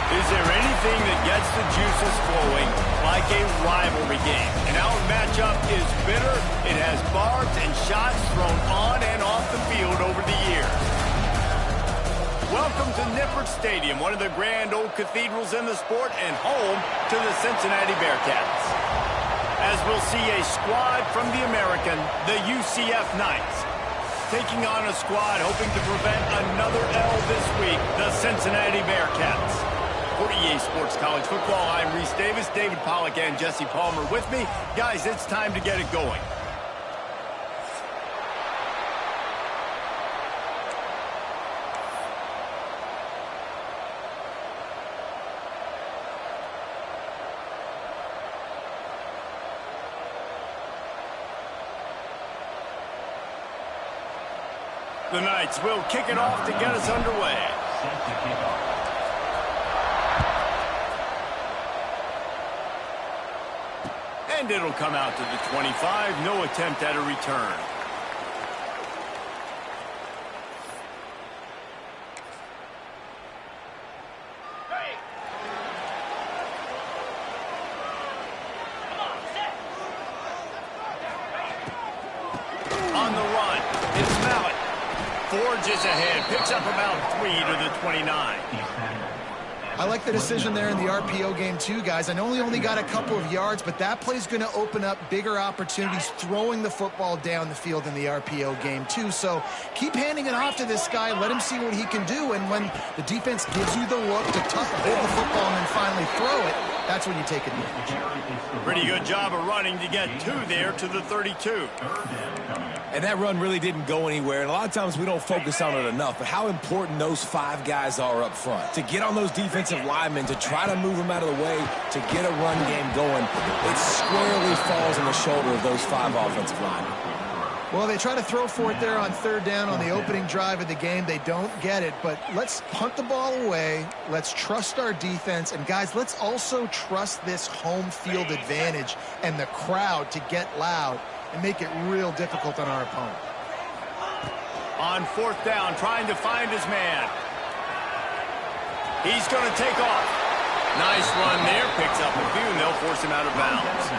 Is there anything that gets the juices flowing like a rivalry game? And our matchup is bitter. It has barbs and shots thrown on and off the field over the years. Welcome to Nippert Stadium, one of the grand old cathedrals in the sport and home to the Cincinnati Bearcats. As we'll see a squad from the American, the UCF Knights, taking on a squad hoping to prevent another L this week, the Cincinnati Bearcats. For EA Sports College Football, I'm Reese Davis, David Pollack, and Jesse Palmer with me. Guys, it's time to get it going. The Knights will kick it off to get us underway. And it'll come out to the 25. No attempt at a return. On the run, it's Mallett. Forges ahead, picks up about 3 to the 29. I like the decision there in the RPO game too, guys. I know he only got a couple of yards, but that play's going to open up bigger opportunities throwing the football down the field in the RPO game too. So keep handing it off to this guy. Let him see what he can do. And when the defense gives you the look to tuck hold the football and then finally throw it, that's when you take advantage. Pretty good job of running to get 2 there to the 32. And that run really didn't go anywhere. And a lot of times we don't focus on it enough. But how important those 5 guys are up front. To get on those defensive linemen, to try to move them out of the way, to get a run game going, it squarely falls on the shoulder of those 5 offensive linemen. Well, they try to throw for it there on 3rd down on the opening drive of the game. They don't get it, but let's punt the ball away. Let's trust our defense. And, guys, let's also trust this home field advantage and the crowd to get loud and make it real difficult on our opponent. On 4th down, trying to find his man. He's going to take off. Nice run there. Picks up a few, and they'll force him out of bounds.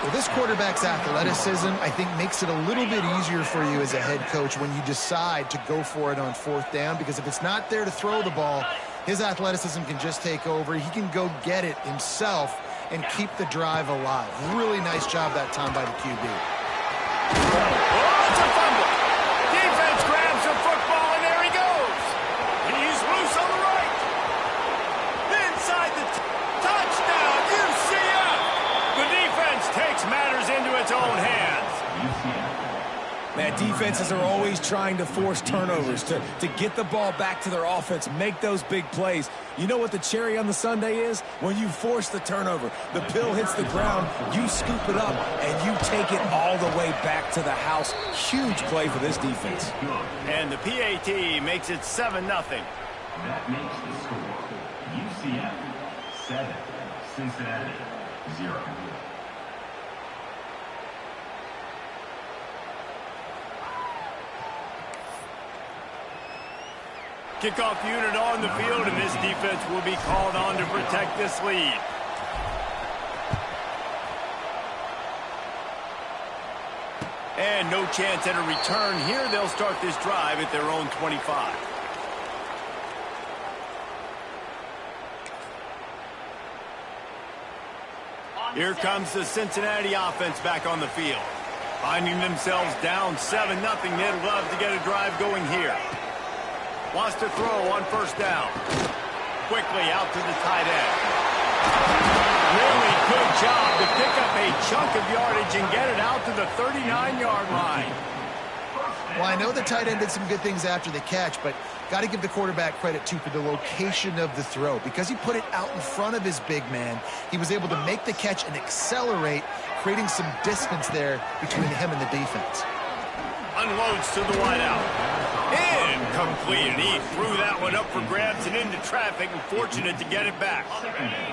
Well, this quarterback's athleticism, I think, makes it a little bit easier for you as a head coach when you decide to go for it on 4th down, because if it's not there to throw the ball, his athleticism can just take over. He can go get it himself and keep the drive alive. Really nice job that time by the QB. Oh, it's a fumble. Defense grabs the football, and there he goes. He's loose on the right. Inside the touchdown, UCF. The defense takes matters into its own hands. Man, defenses are always trying to force turnovers, to get the ball back to their offense, make those big plays. You know what the cherry on the sundae is? When you force the turnover, the pill hits the ground, you scoop it up, and you take it all the way back to the house. Huge play for this defense. And the PAT makes it 7-0. That makes the score UCF 7, Cincinnati 0. Kickoff unit on the field, and this defense will be called on to protect this lead. And no chance at a return here. They'll start this drive at their own 25. Here comes the Cincinnati offense back on the field. Finding themselves down 7-0, they'd love to get a drive going here. Wants to throw on 1st down. Quickly out to the tight end. Really good job to pick up a chunk of yardage and get it out to the 39-yard line. Well, I know the tight end did some good things after the catch, but got to give the quarterback credit, too, for the location of the throw. Because he put it out in front of his big man, he was able to make the catch and accelerate, creating some distance there between him and the defense. Unloads to the wideout. Incomplete, and he threw that one up for grabs and into traffic, and fortunate to get it back.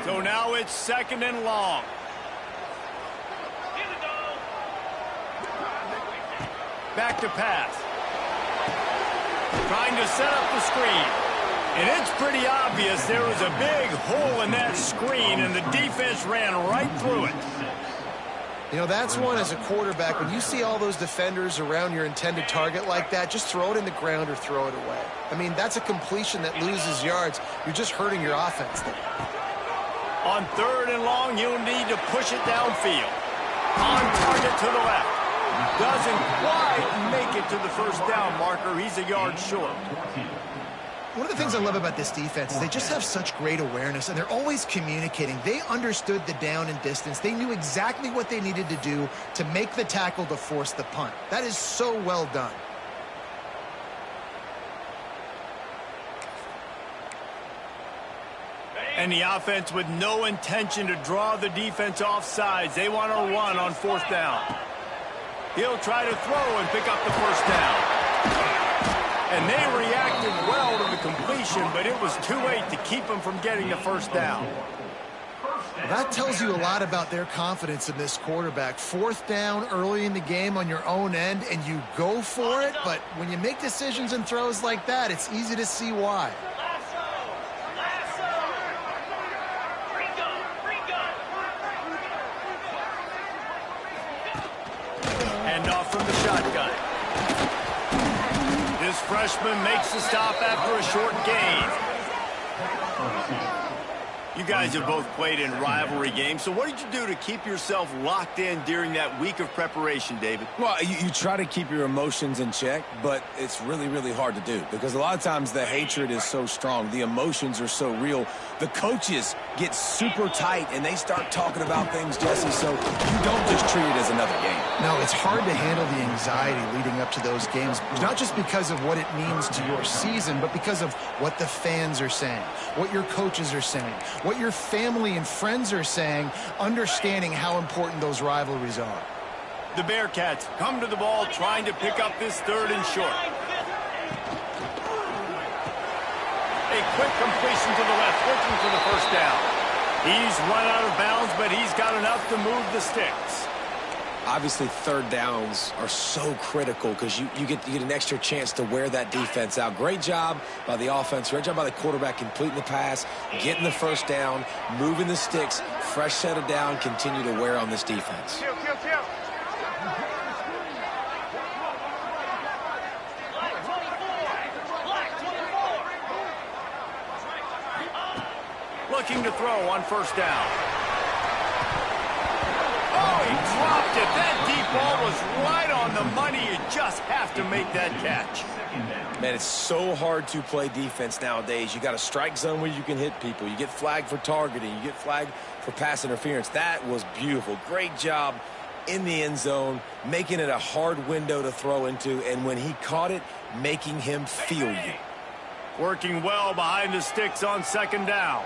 So now it's 2nd and long. Back to pass. Trying to set up the screen. And it's pretty obvious there was a big hole in that screen, and the defense ran right through it. You know, that's one as a quarterback. When you see all those defenders around your intended target like that, just throw it in the ground or throw it away. I mean, that's a completion that loses yards. You're just hurting your offense there. On 3rd and long, he'll need to push it downfield. On target to the left. Doesn't quite make it to the first down marker. He's a yard short. One of the things I love about this defense is they just have such great awareness, and they're always communicating. They understood the down and distance. They knew exactly what they needed to do to make the tackle to force the punt. That is so well done. And the offense with no intention to draw the defense off sides. They want to run on 4th down. He'll try to throw and pick up the first down. And they reacted well to the completion, but it was too late to keep them from getting the first down. That tells you a lot about their confidence in this quarterback. 4th down early in the game on your own end, and you go for it, but when you make decisions and throws like that, it's easy to see why. Handoff from the shotgun. This freshman makes the stop after a short gain. You guys have both played in rivalry games, so what did you do to keep yourself locked in during that week of preparation, David? Well, you try to keep your emotions in check, but it's really, really hard to do because a lot of times the hatred is so strong. The emotions are so real. The coaches get super tight, and they start talking about things, Jesse, so you don't just treat it as another game. No, it's hard to handle the anxiety leading up to those games, not just because of what it means to your season, but because of what the fans are saying, what your coaches are saying, what your family and friends are saying, understanding how important those rivalries are. The Bearcats come to the ball trying to pick up this 3rd and short. A quick completion to the left, looking for the first down. He's run out of bounds, but he's got enough to move the sticks. Obviously, 3rd downs are so critical because you get an extra chance to wear that defense out. Great job by the offense. Great job by the quarterback completing the pass, getting the first down, moving the sticks, fresh set of down, continue to wear on this defense. Looking to throw on 1st down. Oh, he dropped it. That deep ball was right on the money. You just have to make that catch. Man, it's so hard to play defense nowadays. You got a strike zone where you can hit people. You get flagged for targeting. You get flagged for pass interference. That was beautiful. Great job in the end zone, making it a hard window to throw into, and when he caught it, making him feel you. Working well behind the sticks on 2nd down.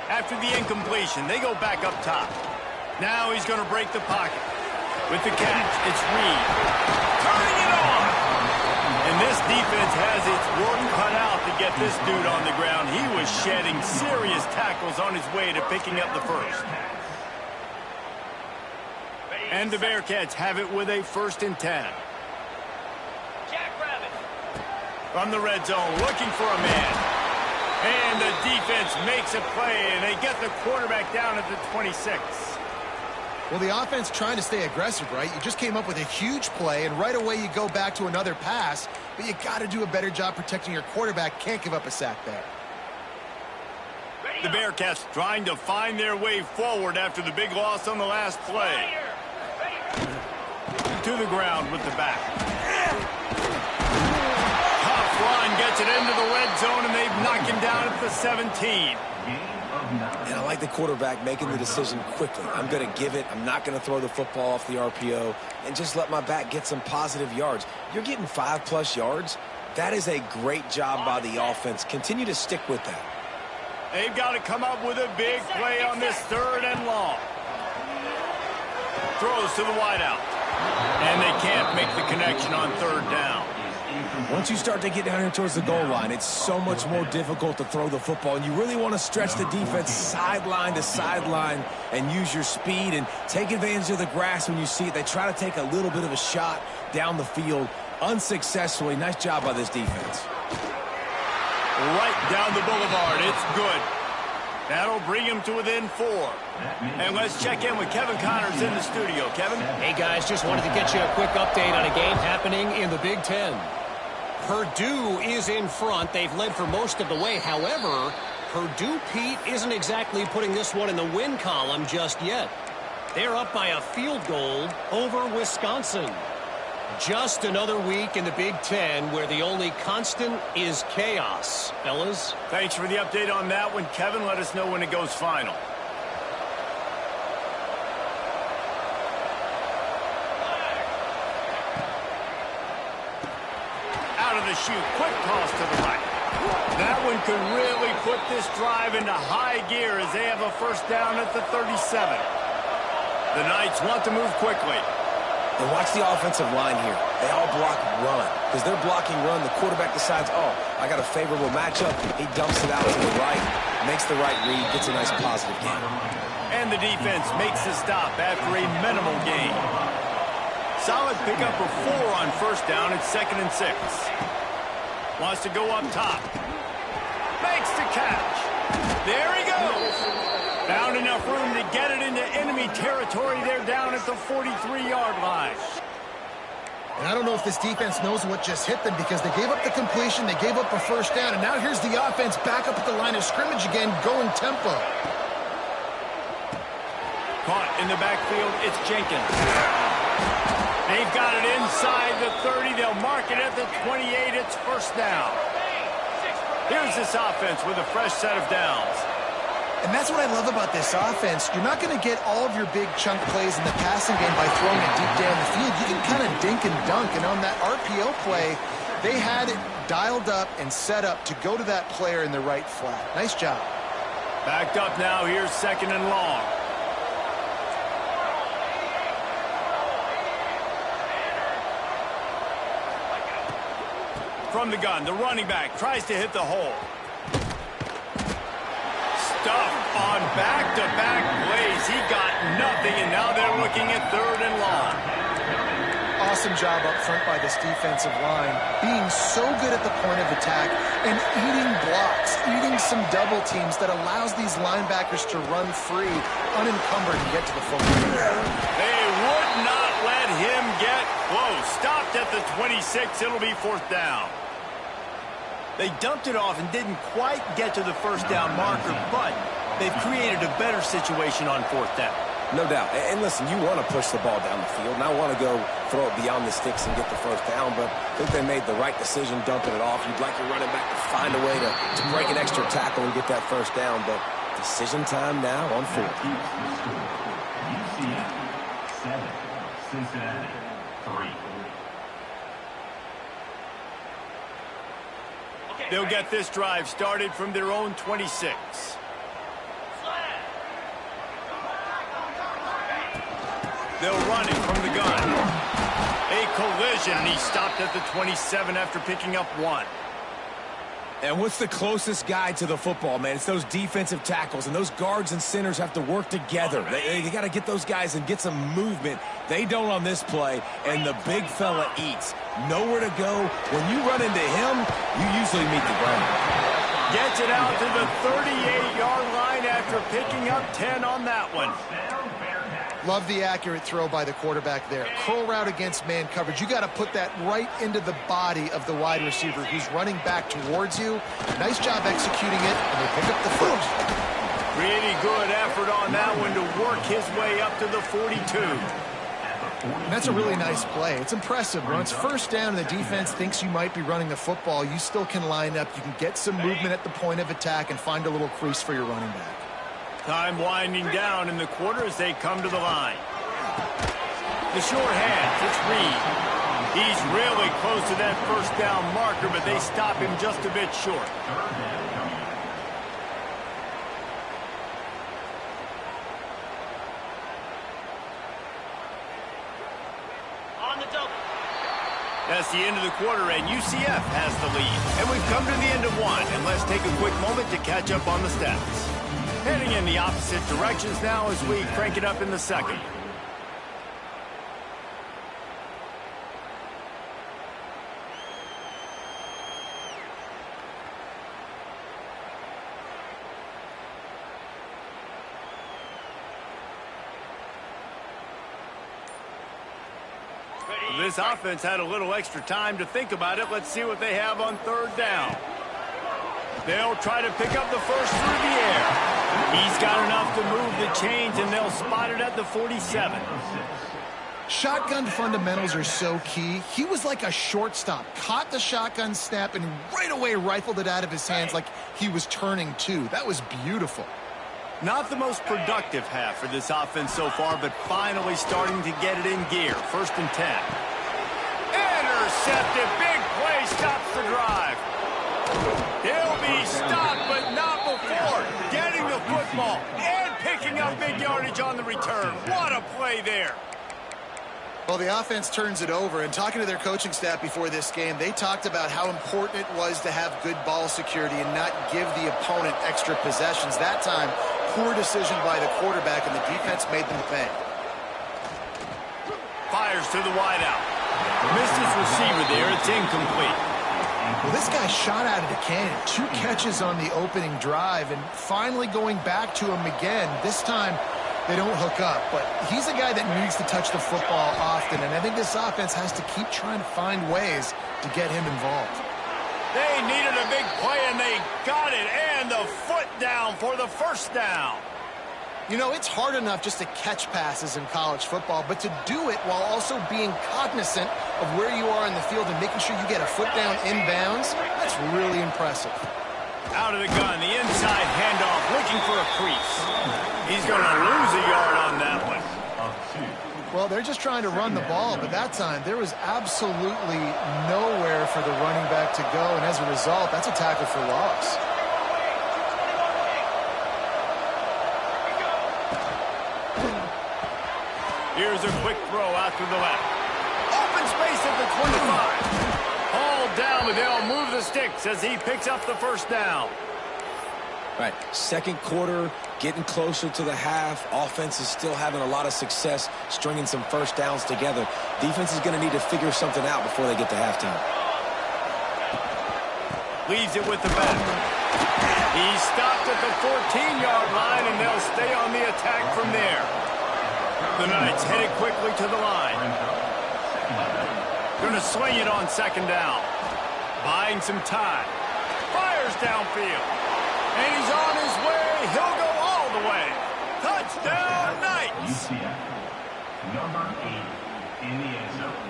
After the incompletion, they go back up top. Now he's going to break the pocket. With the catch, it's Reed. Turning it on! And this defense has its work cut out to get this dude on the ground. He was shedding serious tackles on his way to picking up the first. And the Bearcats have it with a 1st and 10. From the red zone, looking for a man. And the defense makes a play, and they get the quarterback down at the 26. Well, the offense trying to stay aggressive, right? You just came up with a huge play, and right away you go back to another pass, but you got to do a better job protecting your quarterback. Can't give up a sack there. The Bearcats trying to find their way forward after the big loss on the last play. To the ground with the back. Run gets it into the red zone, and they've knocked him down at the 17. And I like the quarterback making the decision quickly. I'm going to give it. I'm not going to throw the football off the RPO and just let my back get some positive yards. You're getting 5+ yards. That is a great job by the offense. Continue to stick with that. They've got to come up with a big play on this 3rd and long. Throws to the wideout. And they can't make the connection on 3rd down. Once you start to get down here towards the goal line, it's so much more difficult to throw the football, and you really want to stretch the defense sideline to sideline and use your speed and take advantage of the grass when you see it. They try to take a little bit of a shot down the field unsuccessfully. Nice job by this defense. right down the boulevard. It's good. That'll bring him to within 4. And let's check in with Kevin Connors in the studio. Kevin? Hey, guys, just wanted to get you a quick update on a game happening in the Big Ten. Purdue is in front. They've led for most of the way. However, Purdue, Pete, isn't exactly putting this one in the win column just yet. They're up by a field goal over Wisconsin. Just another week in the Big Ten where the only constant is chaos. Fellas? Thanks for the update on that one, Kevin. Let us know when it goes final. Out of the chute. Quick toss to the right. That one could really put this drive into high gear as they have a first down at the 37. The Knights want to move quickly. And watch the offensive line here. They all block run. Because they're blocking run, the quarterback decides, oh, I got a favorable matchup. He dumps it out to the right, makes the right read, gets a nice positive gain. And the defense makes the stop after a minimal gain. Solid pickup of 4 on first down at 2nd and 6. Wants to go up top. Makes the catch. There he goes. Found enough room to get it into enemy territory. They're down at the 43-yard line. And I don't know if this defense knows what just hit them because they gave up the completion, they gave up a first down, and now here's the offense back up at the line of scrimmage again, going tempo. Caught in the backfield, it's Jenkins. They've got it inside the 30. They'll mark it at the 28. It's first down. Here's this offense with a fresh set of downs. And that's what I love about this offense. You're not going to get all of your big chunk plays in the passing game by throwing it deep down the field. You can kind of dink and dunk. And on that RPO play, they had it dialed up and set up to go to that player in the right flat. Nice job. Backed up now. Here's 2nd and long. From the gun, the running back tries to hit the hole. Stuffed on back-to-back plays. He got nothing, and now they're looking at 3rd and long. Awesome job up front by this defensive line, being so good at the point of attack and eating blocks, eating some double teams that allows these linebackers to run free, unencumbered, and get to the football. They would not let him get close. Stopped at the 26. It'll be 4th down. They dumped it off and didn't quite get to the first down marker, but they've created a better situation on 4th down. No doubt. And listen, you want to push the ball down the field, and I want to go throw it beyond the sticks and get the first down, but I think they made the right decision dumping it off. You'd like your running back to find a way to break an extra tackle and get that first down, but decision time now on 4th. UCF 7, Cincinnati 3. They'll get this drive started from their own 26. They'll run it from the gun. A collision, and he stopped at the 27 after picking up 1. And what's the closest guy to the football, man? It's those defensive tackles, and those guards and centers have to work together. They got to get those guys and get some movement. They don't on this play, and the big fella eats. Nowhere to go. When you run into him, you usually meet the ground. Gets it out to the 38-yard line after picking up 10 on that one. Love the accurate throw by the quarterback there. Curl route against man coverage. You got to put that right into the body of the wide receiver who's running back towards you. Nice job executing it, and they pick up the first. Really good effort on that one to work his way up to the 42. And that's a really nice play. It's impressive. When it's first down and the defense thinks you might be running the football, you still can line up. You can get some movement at the point of attack and find a little crease for your running back. Time winding down in the quarter as they come to the line. The short hands, it's Reed. He's really close to that first down marker, but they stop him just a bit short. On the double. That's the end of the quarter, and UCF has the lead. And we've come to the end of one, and let's take a quick moment to catch up on the stats. Heading in the opposite directions now as we crank it up in the second. This offense had a little extra time to think about it. Let's see what they have on third down. They'll try to pick up the first through the air. He's got enough to move the chains, and they'll spot it at the 47. Shotgun fundamentals are so key. He was like a shortstop, caught the shotgun snap, and right away rifled it out of his hands like he was turning two. That was beautiful. Not the most productive half for this offense so far, but finally starting to get it in gear. 1st and 10. Intercepted. Big play stops the drive. He'll be stopped, but not before getting the football and picking up big yardage on the return. What a play there. Well, the offense turns it over, and talking to their coaching staff before this game, they talked about how important it was to have good ball security and not give the opponent extra possessions. That time, poor decision by the quarterback, and the defense made them pay. Fires to the wideout. Missed his receiver there. It's incomplete. Well, this guy shot out of the cannon. 2 catches on the opening drive, and finally going back to him again. This time, they don't hook up, but he's a guy that needs to touch the football often, and I think this offense has to keep trying to find ways to get him involved. They needed a big play, and they got it, and the foot down for the first down. You know, it's hard enough just to catch passes in college football, but to do it while also being cognizant of where you are in the field and making sure you get a foot down inbounds, that's really impressive. Out of the gun, the inside handoff, looking for a crease. He's going to lose a yard on that one. Well, they're just trying to run the ball, but that time there was absolutely nowhere for the running back to go, and as a result, that's a tackle for loss. Here's a quick throw out to the left. Open space at the 25. Hauled down, but they'll move the sticks as he picks up the first down. Right, 2nd quarter, getting closer to the half. Offense is still having a lot of success stringing some first downs together. Defense is going to need to figure something out before they get to halftime. Leaves it with the back. He's stopped at the 14-yard line, and they'll stay on the attack from there. The Knights headed quickly to the line. Going to swing it on 2nd down. Buying some time. Fires downfield. And he's on his way. He'll go all the way. Touchdown, Knights. UCF, number 8 in the end zone.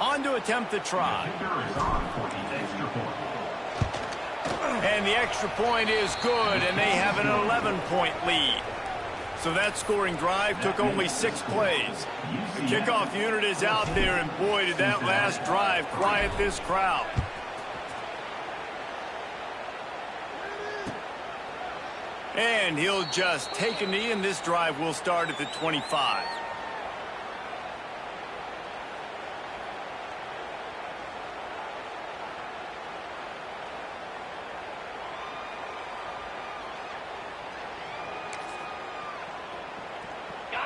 On to attempt the try. Kicker is on for the extra point. And the extra point is good, and they have an 11-point lead. So that scoring drive took only 6 plays. The kickoff unit is out there, and boy, did that last drive quiet this crowd. And he'll just take a knee, and this drive will start at the 25.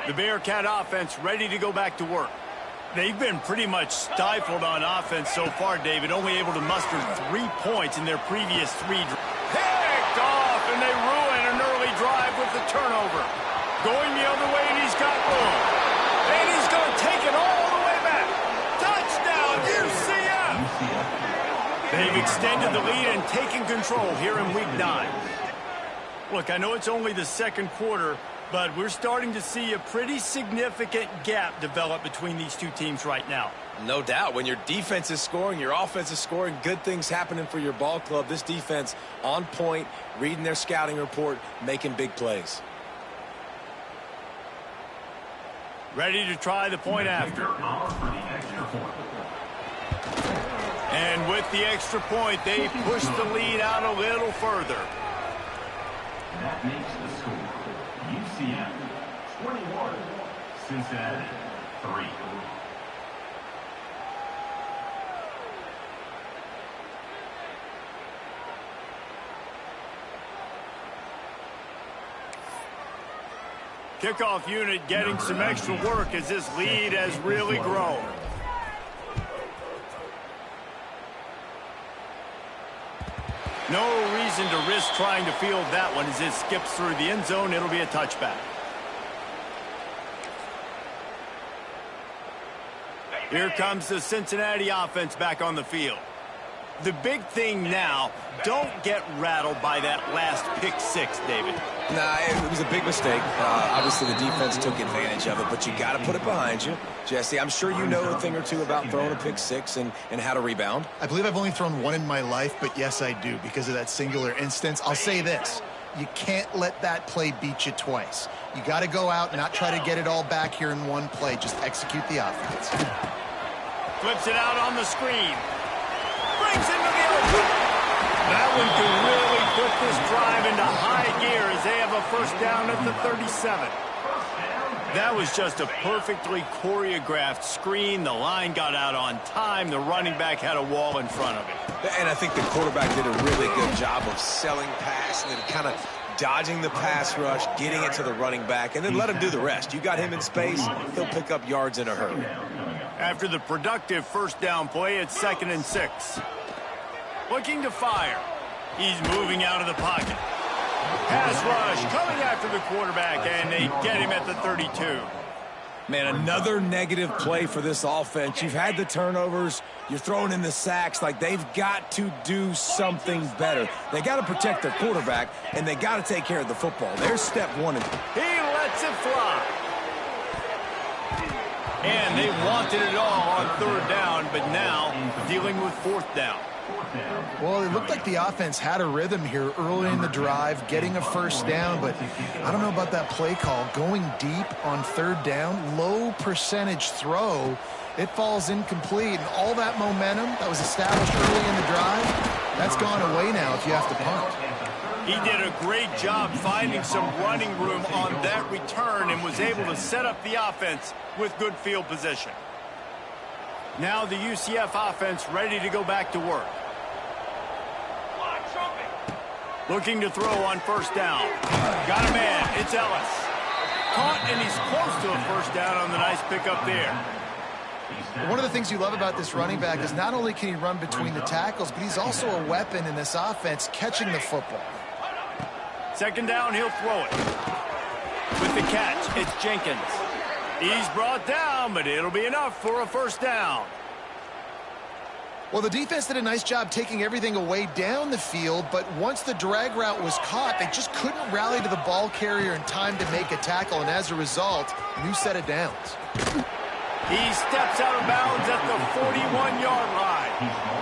The Bearcat offense ready to go back to work. They've been pretty much stifled on offense so far, David, only able to muster 3 points in their previous 3 drives. Picked off, and they ruin an early drive with the turnover. Going the other way, and he's got room. And he's going to take it all the way back. Touchdown, UCF! They've extended the lead and taken control here in Week 9. Look, I know it's only the 2nd quarter, but we're starting to see a pretty significant gap develop between these two teams right now. No doubt. When your defense is scoring, your offense is scoring, good things happening for your ball club. This defense on point, reading their scouting report, making big plays. Ready to try the point after. And with the extra point, they push the lead out a little further. That makes the score UCF 21, Cincinnati 3. Kickoff unit getting some extra work as this lead has really grown. No reason to risk trying to field that one as it skips through the end zone. It'll be a touchback. Here comes the Cincinnati offense back on the field. The big thing now, don't get rattled by that last pick six, David. Nah, it was a big mistake. Obviously, the defense took advantage of it, but you got to put it behind you. Jesse, I'm sure you know a thing or two about throwing a pick six and how to rebound. I believe I've only thrown one in my life, but yes, I do because of that singular instance. I'll say this. You can't let that play beat you twice. You got to go out and not try to get it all back here in one play. Just execute the offense. Flips it out on the screen. Brings into the open. That one can really put this drive into high gear as they have a first down at the 37. That was just a perfectly choreographed screen. The line got out on time. The running back had a wall in front of it. And I think the quarterback did a really good job of selling pass and then kind of dodging the pass rush, getting it to the running back, and then let him do the rest. You got him in space, he'll pick up yards in a hurry. After the productive first down play, it's 2nd and 6. Looking to fire. He's moving out of the pocket. Pass rush coming after the quarterback, and they get him at the 32. Man, another negative play for this offense. You've had the turnovers. You're throwing in the sacks. Like, they've got to do something better. They got to protect their quarterback, and they got to take care of the football. There's step one. He lets it fly. And they wanted it all on 3rd down, but now dealing with 4th down. Well, it looked like the offense had a rhythm here early in the drive, getting a first down, but I don't know about that play call. Going deep on 3rd down, low percentage throw, it falls incomplete, and all that momentum that was established early in the drive, that's gone away now if you have to punt. He did a great job finding some running room on that return and was able to set up the offense with good field position. Now the UCF offense ready to go back to work. Looking to throw on 1st down. Got a man. It's Ellis. Caught, and he's close to a first down on the nice pickup there. One of the things you love about this running back is not only can he run between the tackles, but he's also a weapon in this offense catching the football. 2nd down, he'll throw it. With the catch, it's Jenkins. He's brought down, but it'll be enough for a first down. Well, the defense did a nice job taking everything away down the field, but once the drag route was caught, they just couldn't rally to the ball carrier in time to make a tackle, and as a result, new set of downs. He steps out of bounds at the 41-yard line.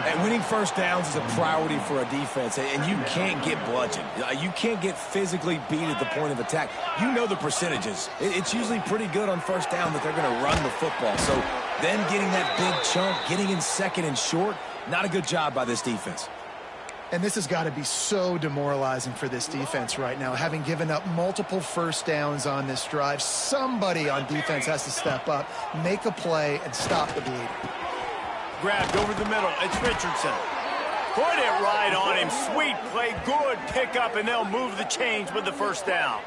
And winning first downs is a priority for a defense, and you can't get bludgeoned. You can't get physically beat at the point of attack. You know the percentages. It's usually pretty good on first down that they're going to run the football. So then getting that big chunk, getting in 2nd and short, not a good job by this defense. And this has got to be so demoralizing for this defense right now. Having given up multiple first downs on this drive, somebody on defense has to step up, make a play, and stop the bleeding. Grabbed over the middle. It's Richardson. Put it right on him. Sweet play. Good pickup, and they'll move the chains with the first down.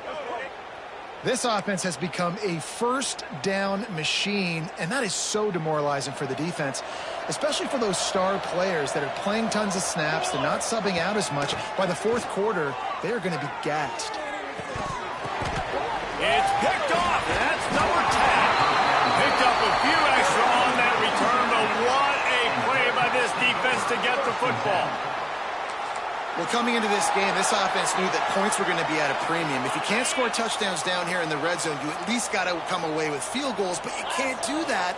This offense has become a first down machine, and that is so demoralizing for the defense, especially for those star players that are playing tons of snaps. They're not subbing out as much. By the 4th quarter, they are going to be gassed. It's picked off. That's number 10. Picked up a few extra on that return, but what a play by this defense to get the football. Well, coming into this game, this offense knew that points were going to be at a premium. If you can't score touchdowns down here in the red zone, you at least got to come away with field goals, but you can't do that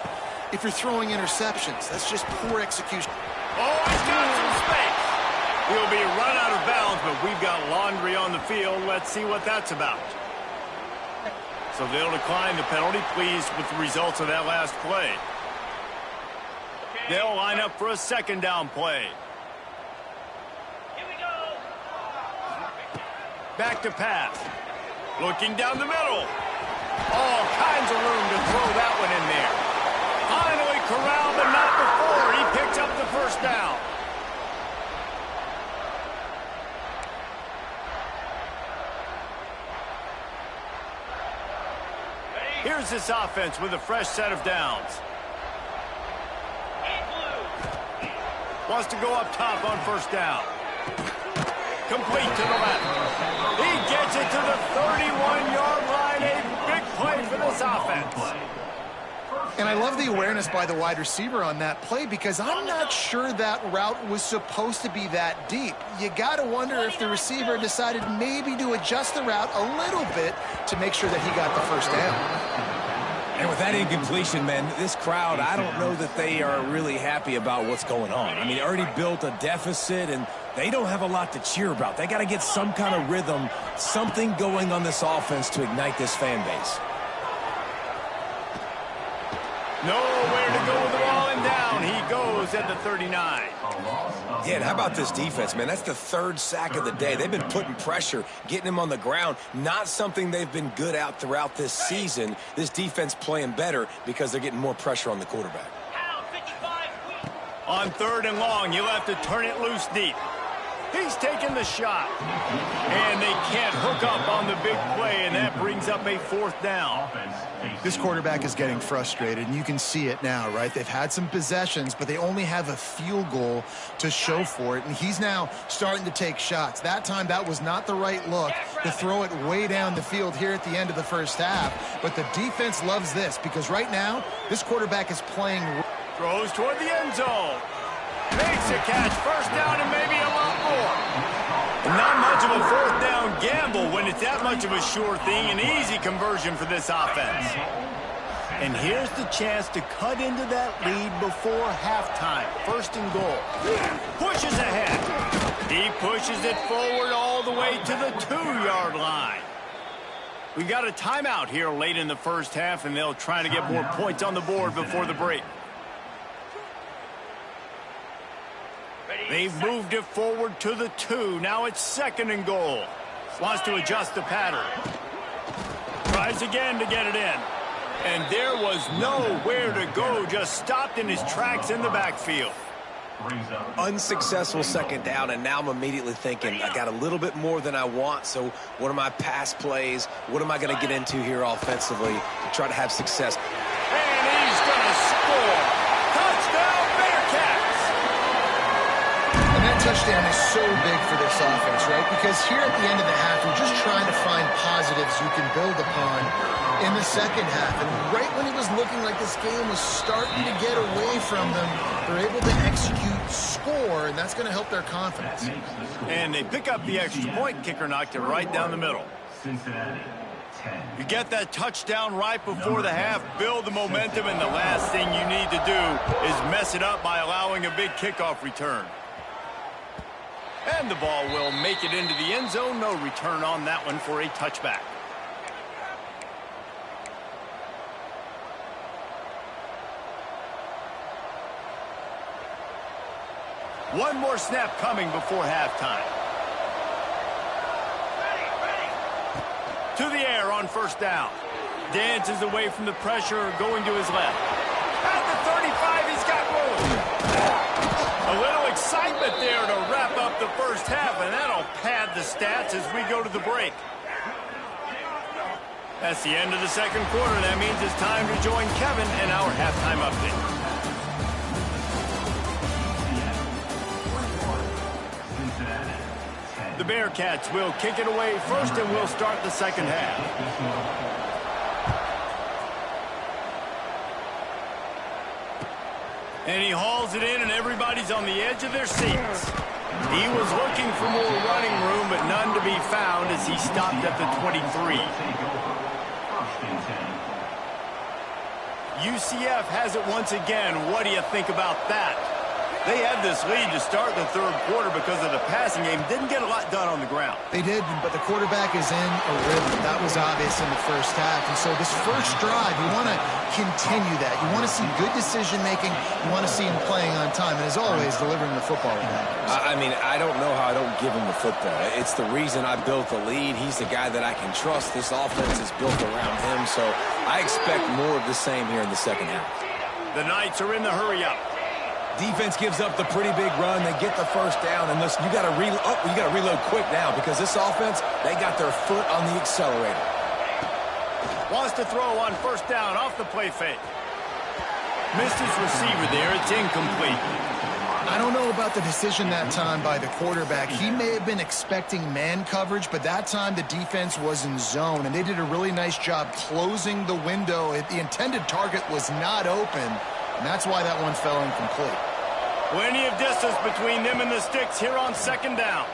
if you're throwing interceptions. That's just poor execution. Oh, he's got some space. He'll be run out of bounds, but we've got laundry on the field. Let's see what that's about. So they'll decline the penalty, pleased with the results of that last play. They'll line up for a 2nd down play. Back to pass. Looking down the middle. All kinds of room to throw that one in there. Finally corralled, but not before. He picks up the first down. Here's this offense with a fresh set of downs. Wants to go up top on first down. Complete to the left. He gets it to the 31-yard line. A big play for this offense. And I love the awareness by the wide receiver on that play because I'm not sure that route was supposed to be that deep. You got to wonder if the receiver decided maybe to adjust the route a little bit to make sure that he got the first down. And with that incompletion, man, this crowd, I don't know that they are really happy about what's going on. I mean, they already built a deficit, and they don't have a lot to cheer about. They got to get some kind of rhythm, something going on this offense to ignite this fan base. Nowhere to go with the ball, and down he goes at the 39. Yeah, and how about this defense, man? That's the third sack of the day. They've been putting pressure, getting him on the ground. Not something they've been good at throughout this season. This defense playing better because they're getting more pressure on the quarterback. On 3rd and long, you'll have to turn it loose deep. He's taking the shot. And they can't hook up on the big play, and that brings up a 4th down. This quarterback is getting frustrated, and you can see it now, right? They've had some possessions, but they only have a field goal to show for it, and he's now starting to take shots. That time, that was not the right look to throw it way down the field here at the end of the first half, but the defense loves this because right now, this quarterback is playing. Throws toward the end zone. Makes a catch. First down and maybe a lot more. Not much of a 4th down gamble when it's that much of a sure thing. An easy conversion for this offense. And here's the chance to cut into that lead before halftime. 1st and goal. Pushes ahead. He pushes it forward all the way to the 2-yard line. We got a timeout here late in the first half, and they'll try to get more points on the board before the break. They've moved it forward to the 2. Now it's 2nd and goal. Wants to adjust the pattern. Tries again to get it in. And there was nowhere to go. Just stopped in his tracks in the backfield. Unsuccessful 2nd down, and now I'm immediately thinking, I got a little bit more than I want, so what are my pass plays? What am I going to get into here offensively to try to have success? And he's going to score. Touchdown, Bearcats! And that touchdown is so big for this offense, right? Because here at the end of the half, you're just trying to find positives you can build upon in the second half. And right when it was looking like this game was starting to get away from them, they're able to execute, score, and that's going to help their confidence. And they pick up the extra point. Kicker knocked it right down the middle. You get that touchdown right before the half, build the momentum, and the last thing you need to do is mess it up by allowing a big kickoff return. And the ball will make it into the end zone. No return on that one for a touchback. One more snap coming before halftime. To the air on 1st down. Dances away from the pressure, going to his left. At the 35, he's got room. A little excitement there to wrap up the first half, and that'll pad the stats as we go to the break. That's the end of the 2nd quarter. That means it's time to join Kevin in our halftime update. The Bearcats will kick it away first, and we'll start the second half. And he hauls it in, and everybody's on the edge of their seats. He was looking for more running room, but none to be found as he stopped at the 23. UCF has it once again. What do you think about that? They had this lead to start the 3rd quarter because of the passing game. Didn't get a lot done on the ground. They did, but the quarterback is in a rhythm. That was obvious in the first half. And so this first drive, you want to continue that. You want to see good decision-making. You want to see him playing on time. And as always, delivering the football. I mean, I don't know how I don't give him the football. It's the reason I built the lead. He's the guy that I can trust. This offense is built around him. So I expect more of the same here in the second half. The Knights are in the hurry-up. Defense gives up the pretty big run. They get the first down, and listen, you got to reload quick now because this offense, they got their foot on the accelerator. Wants to throw on 1st down off the play fake. Missed his receiver there. It's incomplete. I don't know about the decision that time by the quarterback. He may have been expecting man coverage, but that time the defense was in zone, and they did a really nice job closing the window. The intended target was not open, and that's why that one fell incomplete. Plenty of distance between them and the sticks here on second down.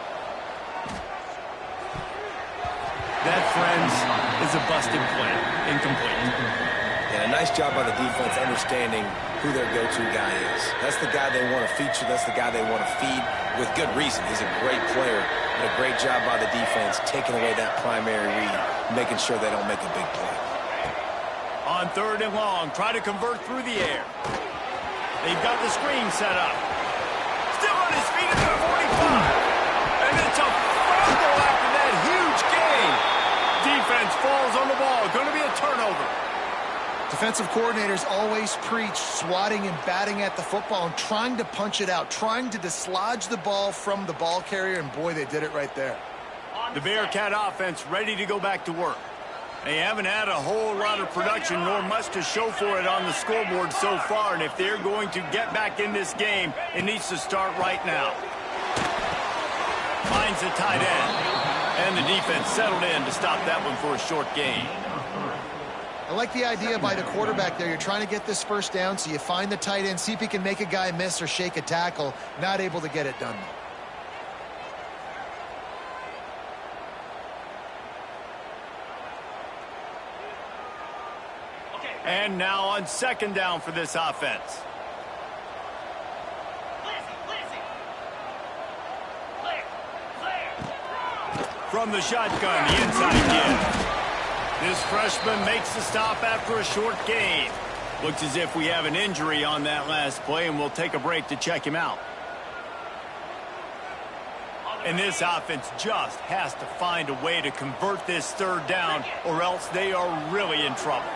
That, friends, is a busted play. Incomplete. And a nice job by the defense understanding who their go-to guy is. That's the guy they want to feature. That's the guy they want to feed with good reason. He's a great player, but a great job by the defense taking away that primary read, making sure they don't make a big play. On third and long, try to convert through the air. They've got the screen set up. Still on his feet at the 45. And it's a fumble after that huge gain. Defense falls on the ball. Going to be a turnover. Defensive coordinators always preach swatting and batting at the football and trying to punch it out, trying to dislodge the ball from the ball carrier, and boy, they did it right there. The Bearcat offense ready to go back to work. They haven't had a whole lot of production nor much to show for it on the scoreboard so far, and if they're going to get back in this game, it needs to start right now. Finds the tight end, and the defense settled in to stop that one for a short gain. I like the idea by the quarterback there. You're trying to get this first down, so you find the tight end, see if he can make a guy miss or shake a tackle. Not able to get it done, though. And now on second down for this offense. From the shotgun, the inside give. This freshman makes the stop after a short gain. Looks as if we have an injury on that last play, and we'll take a break to check him out. And this offense just has to find a way to convert this third down, or else they are really in trouble.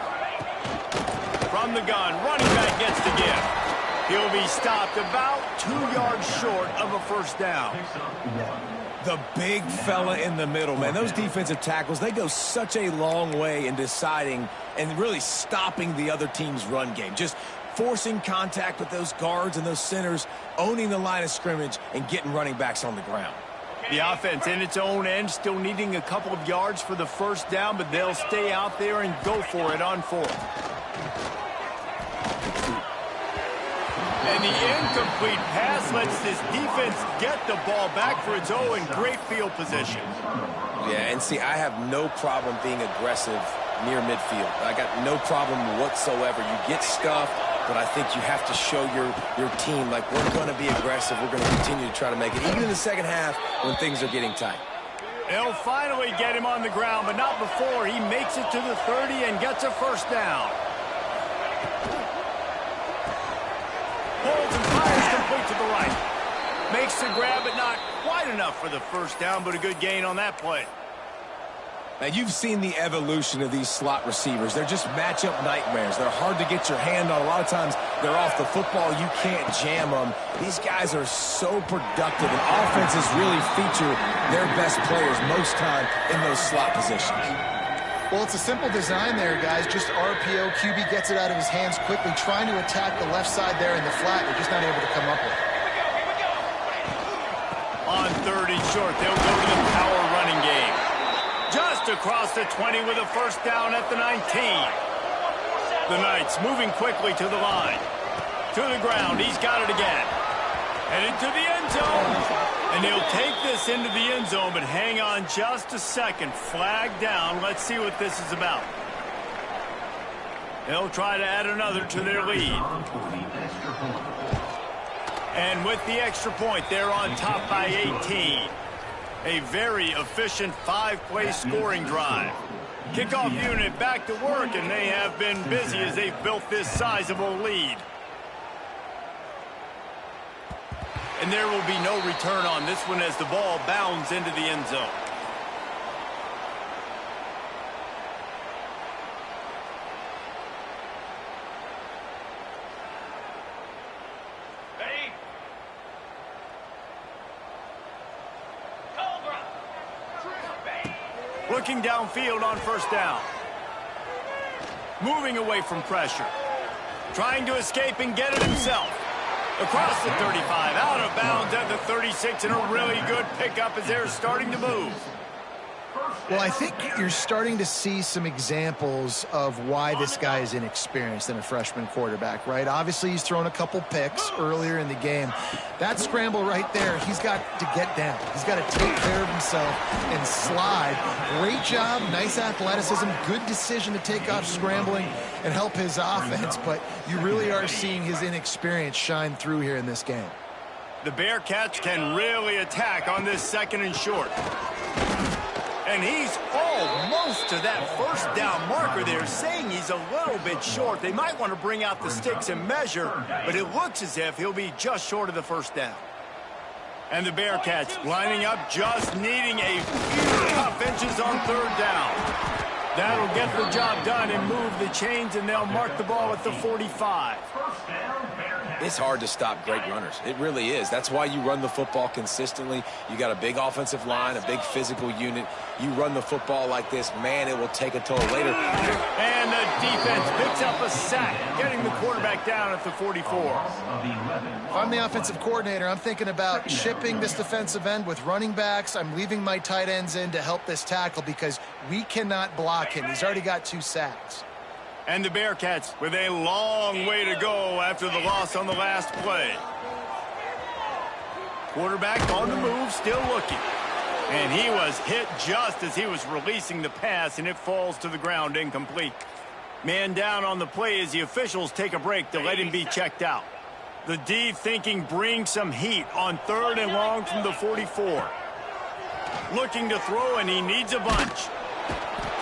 From the gun, running back gets the give. He'll be stopped about 2 yards short of a first down. The big fella in the middle, man. Those defensive tackles, they go such a long way in deciding and really stopping the other team's run game. Just forcing contact with those guards and those centers, owning the line of scrimmage, and getting running backs on the ground. The offense in its own end still needing a couple of yards for the first down, but they'll stay out there and go for it on fourth. And the incomplete pass lets this defense get the ball back for its own in great field position. Yeah, and see, I have no problem being aggressive near midfield. I got no problem whatsoever. You get stuffed, but I think you have to show your team, like, we're going to be aggressive. We're going to continue to try to make it, even in the second half when things are getting tight. They'll finally get him on the ground, but not before he makes it to the 30 and gets a first down. Holds and fires complete to the right. Makes the grab, but not quite enough for the first down, but a good gain on that play. Now, you've seen the evolution of these slot receivers. They're just matchup nightmares. They're hard to get your hand on. A lot of times, they're off the football. You can't jam them. These guys are so productive, and offenses really feature their best players most time in those slot positions. Well, it's a simple design there, guys. Just RPO. QB gets it out of his hands quickly, trying to attack the left side there in the flat. They're just not able to come up with it. On 30 short, they'll go to the power running game. Just across the 20 with a first down at the 19. The Knights moving quickly to the line. To the ground. He's got it again. Headed to the end zone. And he'll take this into the end zone, but hang on just a second. Flag down. Let's see what this is about. They'll try to add another to their lead. And with the extra point, they're on top by 18. A very efficient 5-play scoring drive. Kickoff unit back to work, and they have been busy as they've built this sizable lead. And there will be no return on this one as the ball bounds into the end zone. Ready? Cobra! Looking downfield on first down. Moving away from pressure. Trying to escape and get it himself. Across the 35, out of bounds at the 36, and a really good pickup as they're starting to move. Well, I think you're starting to see some examples of why this guy is inexperienced in a freshman quarterback, right? Obviously, he's thrown a couple picks earlier in the game. That scramble right there, he's got to get down. He's got to take care of himself and slide. Great job, nice athleticism, good decision to take off scrambling and help his offense, but you really are seeing his inexperience shine through here in this game. The Bearcats can really attack on this 2nd and short. And he's almost to that first down marker there, saying he's a little bit short. They might want to bring out the sticks and measure, but it looks as if he'll be just short of the first down. And the Bearcats lining up, just needing a few tough inches on 3rd down. That'll get the job done and move the chains, and they'll mark the ball at the 45. It's hard to stop great runners. It really is. That's why you run the football consistently. You got a big offensive line, a big physical unit. You run the football like this, man, it will take a toll later. And the defense picks up a sack, getting the quarterback down at the 44. If I'm the offensive coordinator, I'm thinking about shipping this defensive end with running backs. I'm leaving my tight ends in to help this tackle because we cannot block him. He's already got 2 sacks. And the Bearcats with a long way to go after the loss on the last play. Quarterback on the move, still looking. And he was hit just as he was releasing the pass, and it falls to the ground incomplete. Man down on the play as the officials take a break to let him be checked out. The D thinking bring some heat on 3rd and long from the 44. Looking to throw, and he needs a bunch.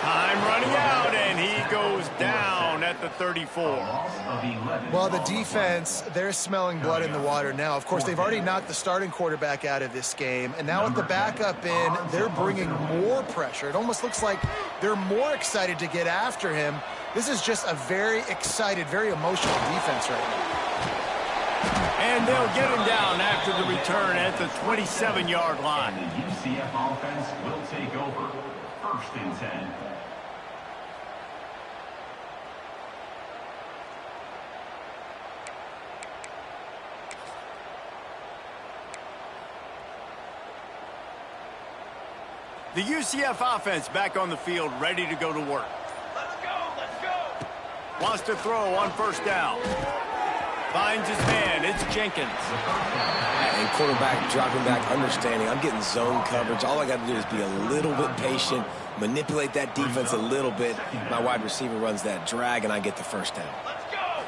Time running out, and he goes down at the 34. Well, the defense, they're smelling blood in the water now. Of course, they've already knocked the starting quarterback out of this game, and now with the backup in, they're bringing more pressure. It almost looks like they're more excited to get after him. This is just a very excited, very emotional defense right now. And they'll get him down after the return at the 27-yard line. And the UCF offense will take over. 1st and 10. The UCF offense back on the field, ready to go to work. Let's go! Wants to throw on 1st down. Finds his man. It's Jenkins. And quarterback dropping back, understanding I'm getting zone coverage. All I got to do is be a little bit patient, manipulate that defense a little bit. My wide receiver runs that drag, and I get the 1st down. Let's go!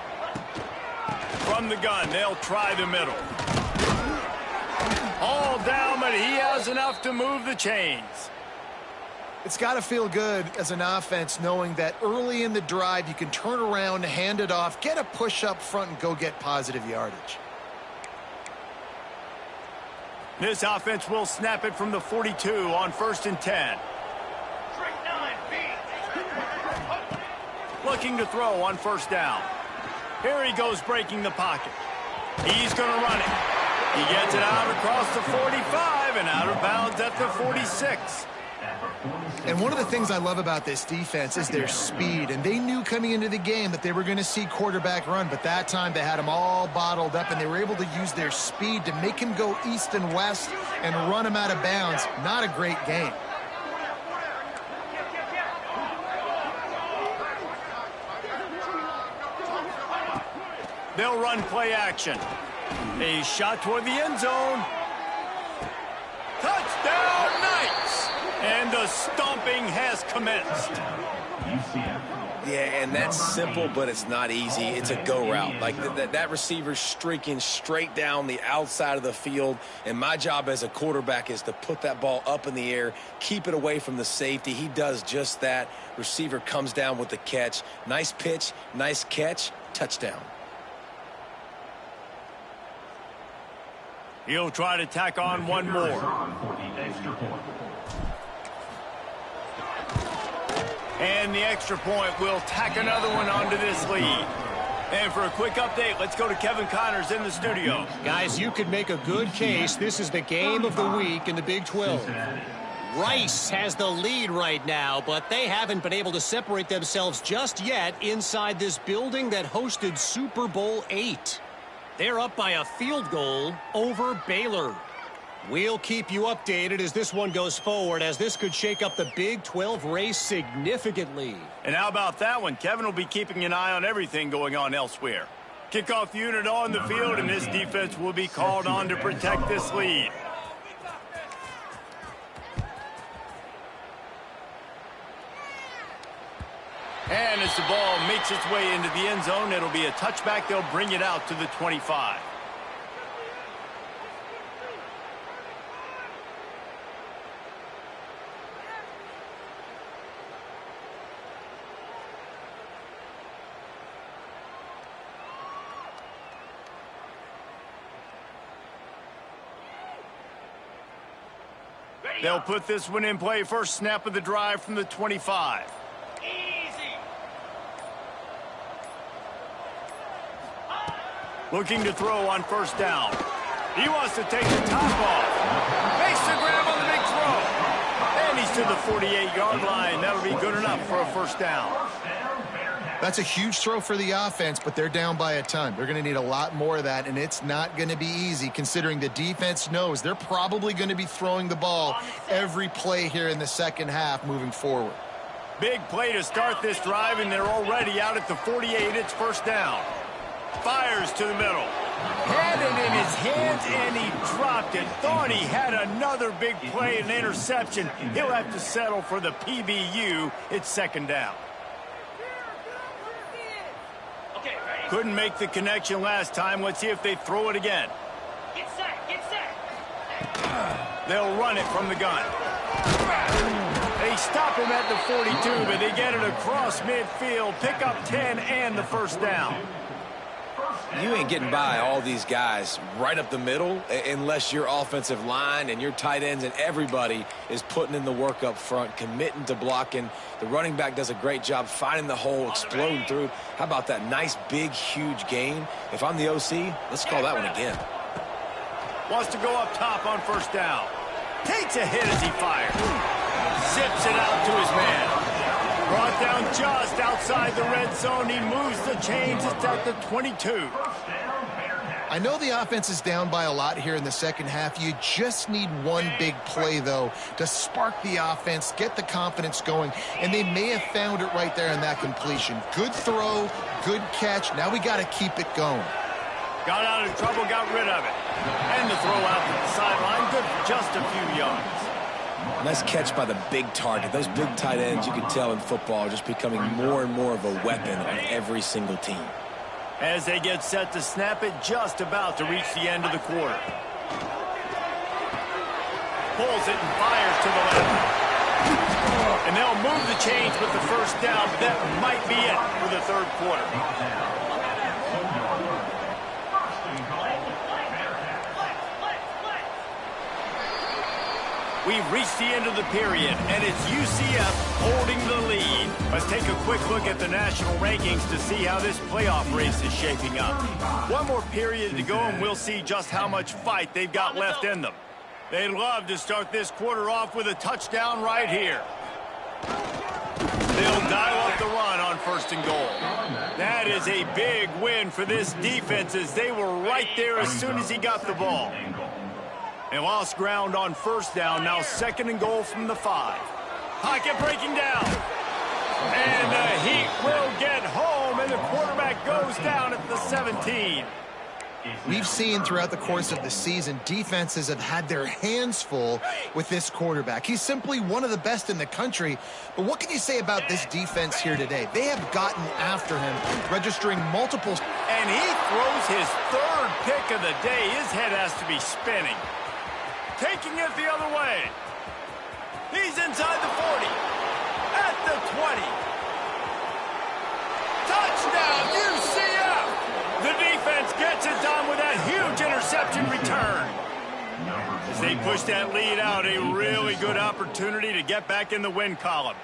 From the gun, they'll try the middle. All down, but he has enough to move the chains. It's got to feel good as an offense knowing that early in the drive you can turn around, hand it off, get a push up front, and go get positive yardage. This offense will snap it from the 42 on 1st and 10. Looking to throw on 1st down. Here he goes breaking the pocket. He's going to run it. He gets it out across the 45 and out of bounds at the 46. And one of the things I love about this defense is their speed. And they knew coming into the game that they were going to see quarterback run. But that time they had him all bottled up, and they were able to use their speed to make him go east and west and run him out of bounds. Not a great game. They'll run play action. A shot toward the end zone. Touchdown, Knights! And the stomping has commenced. Yeah, and that's simple, but it's not easy. It's a go route. Like that receiver's streaking straight down the outside of the field, and my job as a quarterback is to put that ball up in the air, keep it away from the safety. He does just that. Receiver comes down with the catch. Nice pitch, nice catch, touchdown. He'll try to tack on one more. And the extra point will tack another one onto this lead. And for a quick update, let's go to Kevin Connors in the studio. Guys, you could make a good case. This is the game of the week in the Big 12. Rice has the lead right now, but they haven't been able to separate themselves just yet inside this building that hosted Super Bowl VIII. They're up by a field goal over Baylor. We'll keep you updated as this one goes forward, as this could shake up the Big 12 race significantly. And how about that one? Kevin will be keeping an eye on everything going on elsewhere. Kickoff unit on the field, and this defense will be called on to protect this lead. And as the ball makes its way into the end zone, it'll be a touchback. They'll bring it out to the 25. They'll put this one in play. First snap of the drive from the 25. Looking to throw on first down. He wants to take the top off. Makes the grab on the big throw. And he's to the 48-yard line. That'll be good enough for a first down. That's a huge throw for the offense, but they're down by a ton. They're going to need a lot more of that, and it's not going to be easy considering the defense knows they're probably going to be throwing the ball every play here in the second half moving forward. Big play to start this drive, and they're already out at the 48. It's first down. Fires to the middle. Had it in his hands, and he dropped it. Thought he had another big play, an interception. He'll have to settle for the PBU. It's second down. Couldn't make the connection last time. Let's see if they throw it again. Get set, get set. They'll run it from the gun. They stop him at the 42, but they get it across midfield. Pick up 10 and the first down. You ain't getting by all these guys right up the middle unless your offensive line and your tight ends and everybody is putting in the work up front, committing to blocking. The running back does a great job finding the hole, exploding through. How about that nice, big, huge gain? If I'm the OC, let's call that one again. Wants to go up top on first down. Takes a hit as he fires. Zips it out to his man. Brought down just outside the red zone. He moves the chains. It's at the 22. I know the offense is down by a lot here in the second half. You just need one big play, though, to spark the offense, get the confidence going, and they may have found it right there in that completion. Good throw, good catch. Now we got to keep it going. Got out of trouble, got rid of it. And the throw out to the sideline. Good for just a few yards. Nice catch by the big target. Those big tight ends, you can tell in football, are just becoming more and more of a weapon on every single team. As they get set to snap it, just about to reach the end of the quarter. Pulls it and fires to the left. And they'll move the chains with the first down, but that might be it for the third quarter. We've reached the end of the period, and it's UCF holding the lead. Let's take a quick look at the national rankings to see how this playoff race is shaping up. One more period to go, and we'll see just how much fight they've got left in them. They'd love to start this quarter off with a touchdown right here. They'll dial up the run on first and goal. That is a big win for this defense, as they were right there as soon as he got the ball. They lost ground on first down. Now second and goal from the 5. Pocket breaking down. And the Heat will get home, and the quarterback goes down at the 17. We've seen throughout the course of the season, defenses have had their hands full with this quarterback. He's simply one of the best in the country. But what can you say about this defense here today? They have gotten after him, registering multiple. And he throws his third pick of the day. His head has to be spinning. Taking it the other way. He's inside the 40. At the 20. Touchdown, UCF! The defense gets it done with that huge interception return. As they push that lead out, a really good opportunity to get back in the win column.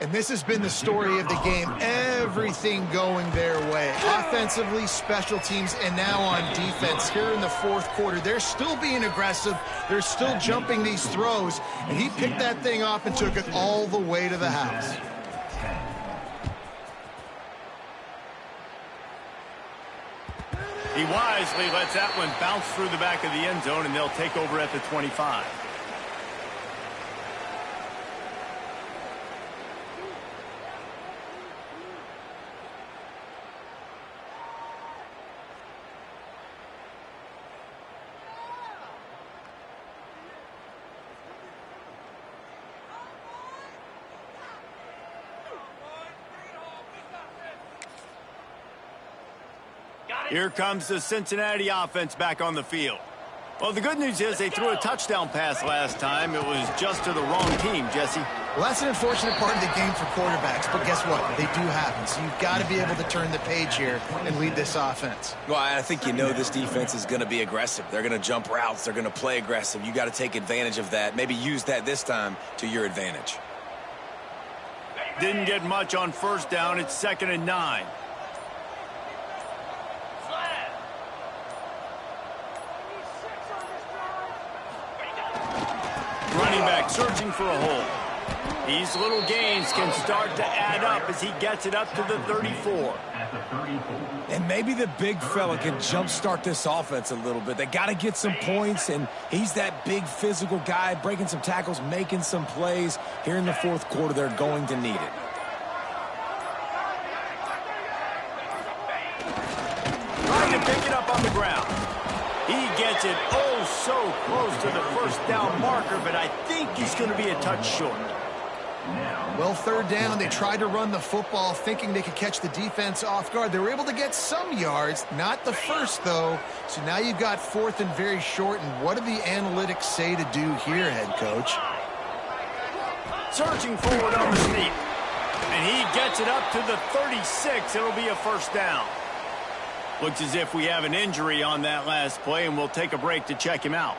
And this has been the story of the game. Everything going their way. Offensively, special teams, and now on defense. Here in the fourth quarter, they're still being aggressive. They're still jumping these throws. And he picked that thing off and took it all the way to the house. He wisely lets that one bounce through the back of the end zone, and they'll take over at the 25. Here comes the Cincinnati offense back on the field. Well, the good news is they threw a touchdown pass last time. It was just to the wrong team, Jesse. Well, that's an unfortunate part of the game for quarterbacks, but guess what? They do happen, so you've got to be able to turn the page here and lead this offense. Well, I think you know this defense is going to be aggressive. They're going to jump routes. They're going to play aggressive. You got to take advantage of that. Maybe use that this time to your advantage. Didn't get much on first down. It's 2nd and 9. Running back searching for a hole. These little gains can start to add up as he gets it up to the 34. And maybe the big fella can jumpstart this offense a little bit. They got to get some points, and he's that big physical guy, breaking some tackles, making some plays. Here in the fourth quarter, they're going to need it. Trying to pick it up on the ground. He gets it so close to the first down marker, but I think he's going to be a touch short. Well, 3rd down, they tried to run the football thinking they could catch the defense off guard. They were able to get some yards, not the first, though. So now you've got 4th and very short, and what do the analytics say to do here, head coach? Searching forward on the sneak. And he gets it up to the 36. It'll be a first down. Looks as if we have an injury on that last play, and we'll take a break to check him out.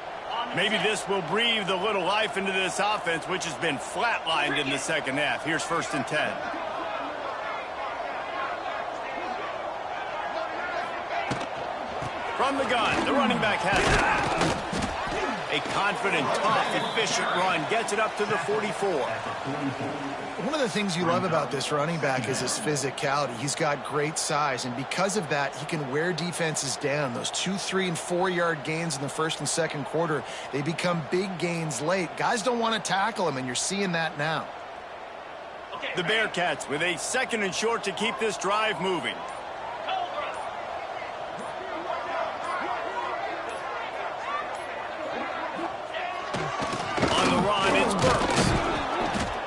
Maybe this will breathe a little life into this offense, which has been flatlined in the second half. Here's 1st and 10. From the gun, the running back has it. A confident, tough, efficient run gets it up to the 44. One of the things you love about this running back is his physicality. He's got great size, and because of that, he can wear defenses down. Those 2, 3, and 4-yard gains in the first and second quarter, they become big gains late. Guys don't want to tackle him, and you're seeing that now. The Bearcats with a 2nd and short to keep this drive moving. On the run, it's Burks.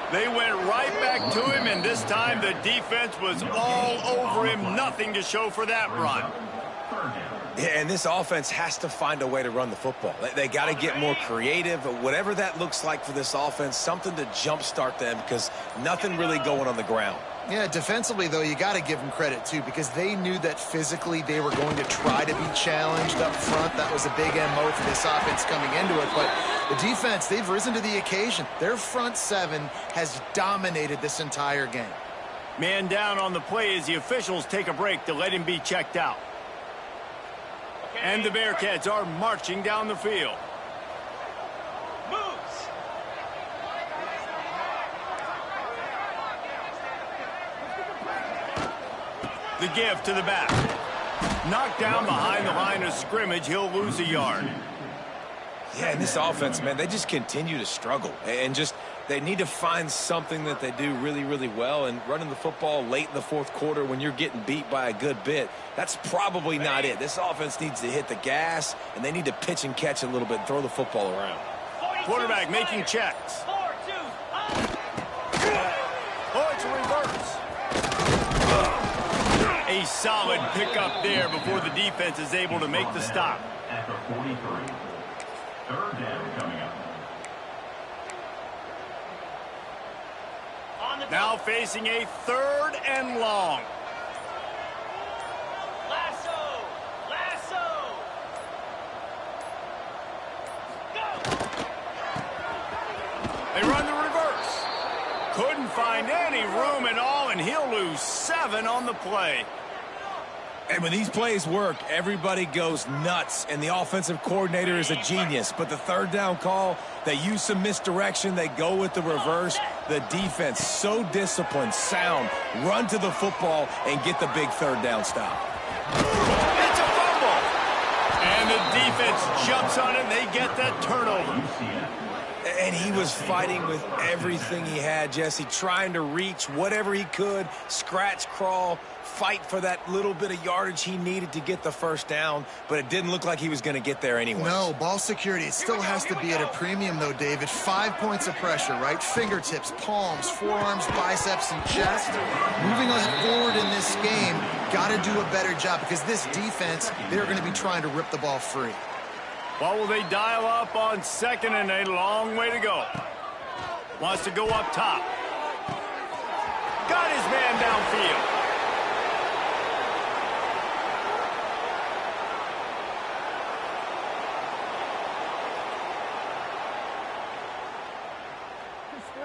They went right back to him, and this time the defense was all over him. Nothing to show for that run. Yeah, and this offense has to find a way to run the football. They got to get more creative, whatever that looks like for this offense, something to jumpstart them because nothing really going on the ground. Yeah, defensively, though, you got to give them credit, too, because they knew that physically they were going to try to be challenged up front. That was a big MO for this offense coming into it. But the defense, they've risen to the occasion. Their front 7 has dominated this entire game. Man down on the play as the officials take a break to let him be checked out. And the Bearcats are marching down the field. The give to the back. Knocked down behind the line of scrimmage. He'll lose a yard. Yeah, and this offense, man, they just continue to struggle. And just, they need to find something that they do really, really well. And running the football late in the fourth quarter when you're getting beat by a good bit, that's probably not it. This offense needs to hit the gas, and they need to pitch and catch a little bit and throw the football around. Quarterback making checks. Oh, it's a reverse. A solid pickup there before the defense is able to make the stop. After 43. 3rd down coming up. Now facing a 3rd and long. Lasso! Lasso! Go! They run the reverse. Couldn't find any room at all, and he'll lose 7 on the play. And when these plays work, everybody goes nuts, and the offensive coordinator is a genius. But the 3rd down call, they use some misdirection. They go with the reverse. The defense, so disciplined, sound, run to the football and get the big 3rd down stop. It's a fumble. jumps on it, and they get that turnover. And he was fighting with everything he had, Jesse, trying to reach whatever he could, scratch, crawl, fight for that little bit of yardage he needed to get the first down, but it didn't look like he was going to get there anyway. No, ball security, it still has to be at a premium, though, David. 5 points of pressure, right? Fingertips, palms, forearms, biceps, and chest. Moving us forward in this game, got to do a better job because this defense, they're going to be trying to rip the ball free. What will they dial up on second and a long way to go? Wants to go up top. Got his man downfield.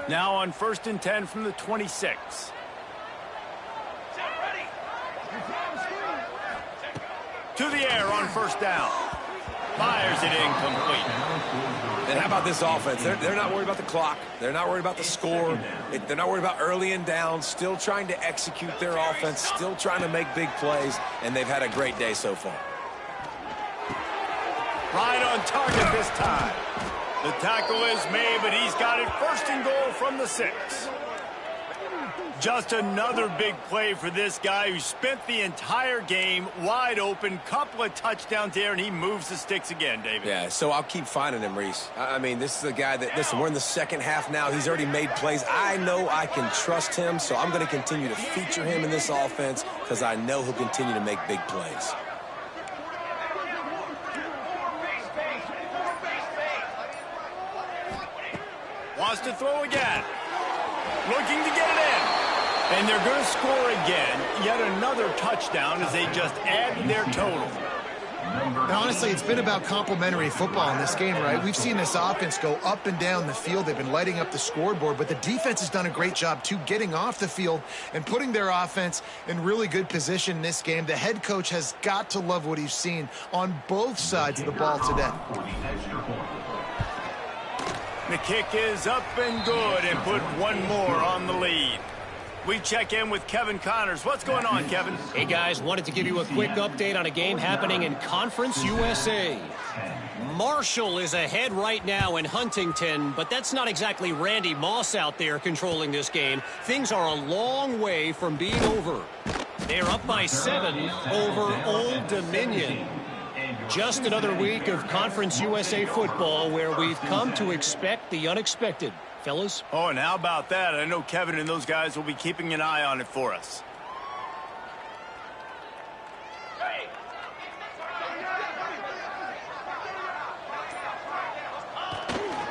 Now on 1st and 10 from the 26. To the air on 1st down. Fires it incomplete. And how about this offense? They're not worried about the clock. They're not worried about the score. They're not worried about early and down. Still trying to execute their offense. Still trying to make big plays. And they've had a great day so far. Right on target this time. The tackle is made, but he's got it 1st and goal from the 6. Just another big play for this guy who spent the entire game wide open. Couple of touchdowns there, and he moves the sticks again, David. Yeah, so I'll keep finding him, Reese. I mean, this is a guy that, listen, we're in the second half now. He's already made plays. I know I can trust him, so I'm going to continue to feature him in this offense because I know he'll continue to make big plays. Wants to throw again. Looking to get it in. And they're going to score again. Yet another touchdown as they just add their total. And honestly, it's been about complementary football in this game, right? We've seen this offense go up and down the field. They've been lighting up the scoreboard, but the defense has done a great job, too, getting off the field and putting their offense in really good position in this game. The head coach has got to love what he's seen on both sides of the ball today. The kick is up and good and put one more on the lead. We check in with Kevin Connors. What's going on, Kevin? Hey, guys, wanted to give you a quick update on a game happening in Conference USA. Marshall is ahead right now in Huntington, but that's not exactly Randy Moss out there controlling this game. Things are a long way from being over. They're up by 7 over Old Dominion. Just another week of Conference USA football where we've come to expect the unexpected. Fellas? Oh, and how about that? I know Kevin and those guys will be keeping an eye on it for us.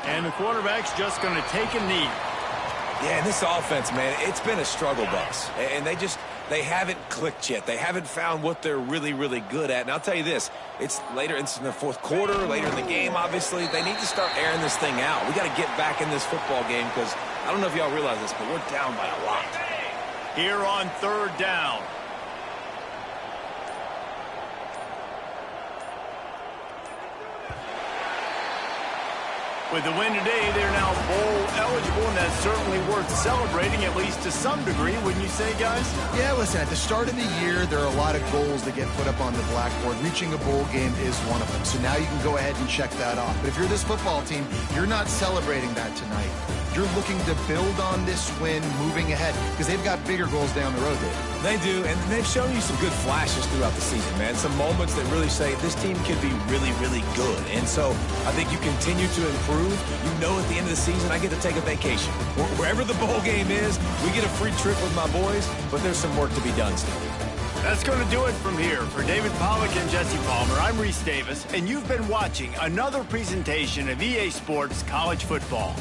And the quarterback's just going to take a knee. Yeah, and this offense, man, it's been a struggle bus. And they haven't clicked yet. They haven't found what they're really, really good at. And I'll tell you this, it's later in the 4th quarter, later in the game, obviously. They need to start airing this thing out. We got to get back in this football game because I don't know if y'all realize this, but we're down by a lot. Here on 3rd down. With the win today, they're now bowl eligible, and that's certainly worth celebrating, at least to some degree, wouldn't you say, guys? Yeah, listen, at the start of the year, there are a lot of goals that get put up on the blackboard. Reaching a bowl game is one of them. So now you can go ahead and check that off. But if you're this football team, you're not celebrating that tonight. You're looking to build on this win moving ahead because they've got bigger goals down the road, David. They do, and they've shown you some good flashes throughout the season, man. Some moments that really say this team can be really, really good. And so I think you continue to improve. You know at the end of the season, I get to take a vacation. Wherever the bowl game is, we get a free trip with my boys, but there's some work to be done still. That's going to do it from here. For David Pollack and Jesse Palmer, I'm Reese Davis, and you've been watching another presentation of EA Sports College Football.